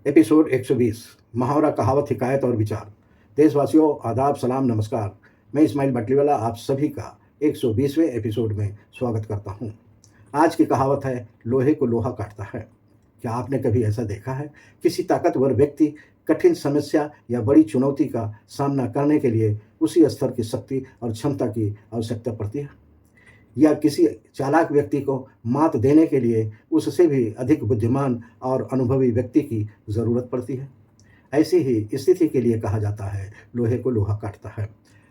Episode 120 मुहावरा, कहावत, हिकायत और विचार। देशवासियों, आदाब, सलाम, नमस्कार। मैं इस्माइल बटलीवाला आप सभी का 120वें एपिसोड में स्वागत करता हूँ। आज की कहावत है, लोहे को लोहा काटता है। क्या आपने कभी ऐसा देखा है, किसी ताकतवर व्यक्ति कठिन समस्या या बड़ी चुनौती का सामना करने के लिए उसी स्तर की शक्ति और क्षमता की आवश्यकता पड़ती है, या किसी चालाक व्यक्ति को मात देने के लिए उससे भी अधिक बुद्धिमान और अनुभवी व्यक्ति की ज़रूरत पड़ती है। ऐसी ही स्थिति के लिए कहा जाता है, लोहे को लोहा काटता है।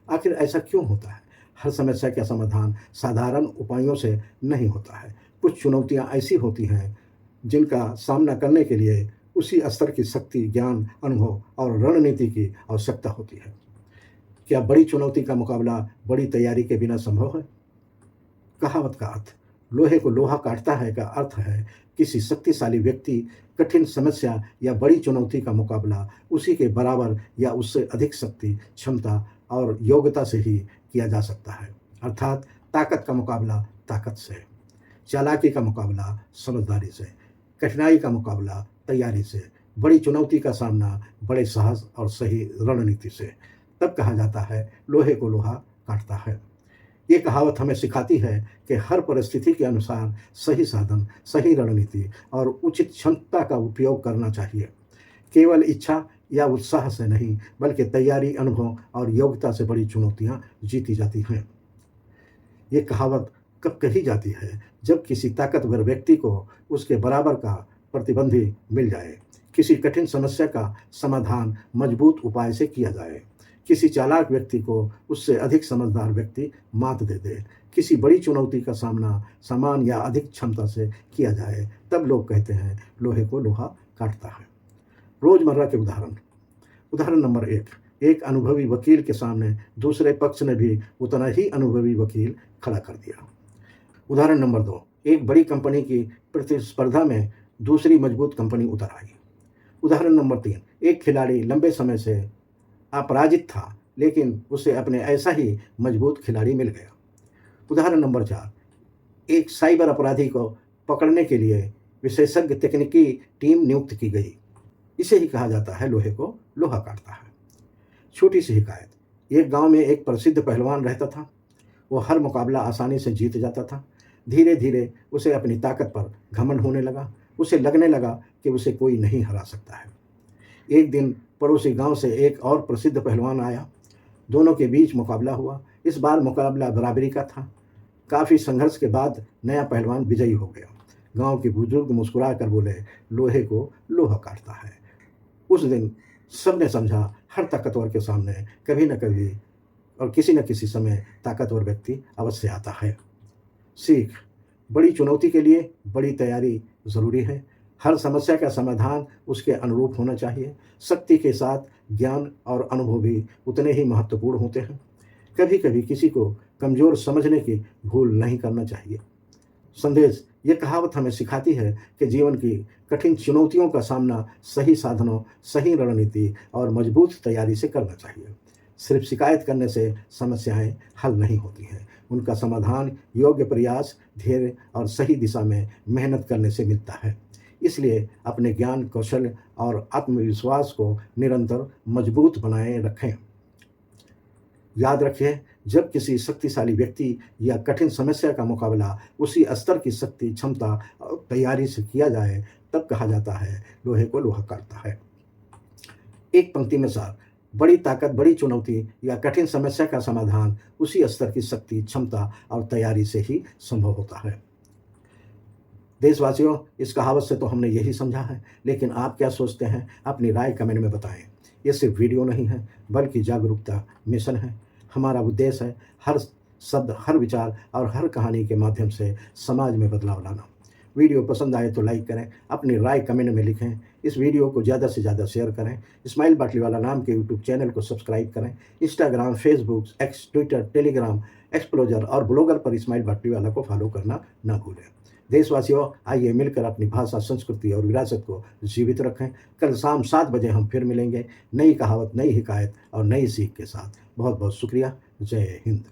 आखिर ऐसा क्यों होता है? हर समस्या का समाधान साधारण उपायों से नहीं होता है। कुछ चुनौतियां ऐसी होती हैं जिनका सामना करने के लिए उसी स्तर की शक्ति, ज्ञान, अनुभव और रणनीति की आवश्यकता होती है। क्या बड़ी चुनौती का मुकाबला बड़ी तैयारी के बिना संभव है? कहावत का अर्थ, लोहे को लोहा काटता है का अर्थ है, किसी शक्तिशाली व्यक्ति कठिन समस्या या बड़ी चुनौती का मुकाबला उसी के बराबर या उससे अधिक शक्ति, क्षमता और योग्यता से ही किया जा सकता है। अर्थात ताकत का मुकाबला ताकत से, चालाकी का मुकाबला समझदारी से, कठिनाई का मुकाबला तैयारी से, बड़ी चुनौती का सामना बड़े साहस और सही रणनीति से। तब कहा जाता है, लोहे को लोहा काटता है। ये कहावत हमें सिखाती है कि हर परिस्थिति के अनुसार सही साधन, सही रणनीति और उचित क्षमता का उपयोग करना चाहिए। केवल इच्छा या उत्साह से नहीं, बल्कि तैयारी, अनुभव और योग्यता से बड़ी चुनौतियां जीती जाती हैं। ये कहावत कब कही जाती है? जब किसी ताकतवर व्यक्ति को उसके बराबर का प्रतिद्वंदी मिल जाए, किसी कठिन समस्या का समाधान मजबूत उपाय से किया जाए, किसी चालाक व्यक्ति को उससे अधिक समझदार व्यक्ति मात दे दे, किसी बड़ी चुनौती का सामना समान या अधिक क्षमता से किया जाए, तब लोग कहते हैं, लोहे को लोहा काटता है। रोजमर्रा के उदाहरण। उदाहरण नंबर 1, एक अनुभवी वकील के सामने दूसरे पक्ष ने भी उतना ही अनुभवी वकील खड़ा कर दिया। उदाहरण नंबर 2, एक बड़ी कंपनी की प्रतिस्पर्धा में दूसरी मजबूत कंपनी उतर आई। उदाहरण नंबर 3, एक खिलाड़ी लंबे समय से अपराजित था, लेकिन उसे अपने ऐसा ही मजबूत खिलाड़ी मिल गया। उदाहरण नंबर 4, एक साइबर अपराधी को पकड़ने के लिए विशेषज्ञ तकनीकी टीम नियुक्त की गई। इसे ही कहा जाता है, लोहे को लोहा काटता है। छोटी सी हिकायत। एक गांव में एक प्रसिद्ध पहलवान रहता था। वो हर मुकाबला आसानी से जीत जाता था। धीरे धीरे उसे अपनी ताकत पर घमंड होने लगा। उसे लगने लगा कि उसे कोई नहीं हरा सकता है। एक दिन पड़ोसी गांव से एक और प्रसिद्ध पहलवान आया। दोनों के बीच मुकाबला हुआ। इस बार मुकाबला बराबरी का था। काफ़ी संघर्ष के बाद नया पहलवान विजयी हो गया। गांव के बुजुर्ग मुस्कुरा कर बोले, लोहे को लोहा काटता है। उस दिन सबने समझा, हर ताकतवर के सामने कभी न कभी और किसी न किसी समय ताकतवर व्यक्ति अवश्य आता है। सीख। बड़ी चुनौती के लिए बड़ी तैयारी ज़रूरी है। हर समस्या का समाधान उसके अनुरूप होना चाहिए। शक्ति के साथ ज्ञान और अनुभव भी उतने ही महत्वपूर्ण होते हैं। कभी कभी किसी को कमज़ोर समझने की भूल नहीं करना चाहिए। संदेश। ये कहावत हमें सिखाती है कि जीवन की कठिन चुनौतियों का सामना सही साधनों, सही रणनीति और मजबूत तैयारी से करना चाहिए। सिर्फ शिकायत करने से समस्याएं हल नहीं होती हैं। उनका समाधान योग्य प्रयास, धैर्य और सही दिशा में मेहनत करने से मिलता है। इसलिए अपने ज्ञान, कौशल और आत्मविश्वास को निरंतर मजबूत बनाए रखें। याद रखिए, जब किसी शक्तिशाली व्यक्ति या कठिन समस्या का मुकाबला उसी स्तर की शक्ति, क्षमता और तैयारी से किया जाए, तब कहा जाता है, लोहे को लोहा काटता है। एक पंक्ति में सार। बड़ी ताकत, बड़ी चुनौती या कठिन समस्या का समाधान उसी स्तर की शक्ति, क्षमता और तैयारी से ही संभव होता है। देशवासियों, इस कहावत से तो हमने यही समझा है, लेकिन आप क्या सोचते हैं? अपनी राय कमेंट में बताएं। ये सिर्फ वीडियो नहीं है, बल्कि जागरूकता मिशन है। हमारा उद्देश्य है हर शब्द, हर विचार और हर कहानी के माध्यम से समाज में बदलाव लाना। वीडियो पसंद आए तो लाइक करें, अपनी राय कमेंट में लिखें। इस वीडियो को ज़्यादा से ज़्यादा शेयर करें। इस्माइल बाटलीवाला नाम के यूट्यूब चैनल को सब्सक्राइब करें। Instagram, Facebook, x, Twitter, Telegram, एक्सप्लोजर और ब्लॉगर पर इस्माइल बाटलीवाला को फॉलो करना न भूलें। देशवासियों, आइए मिलकर अपनी भाषा, संस्कृति और विरासत को जीवित रखें। कल शाम 7 बजे हम फिर मिलेंगे, नई कहावत, नई हिकायत और नई सीख के साथ। बहुत बहुत शुक्रिया। जय हिंद।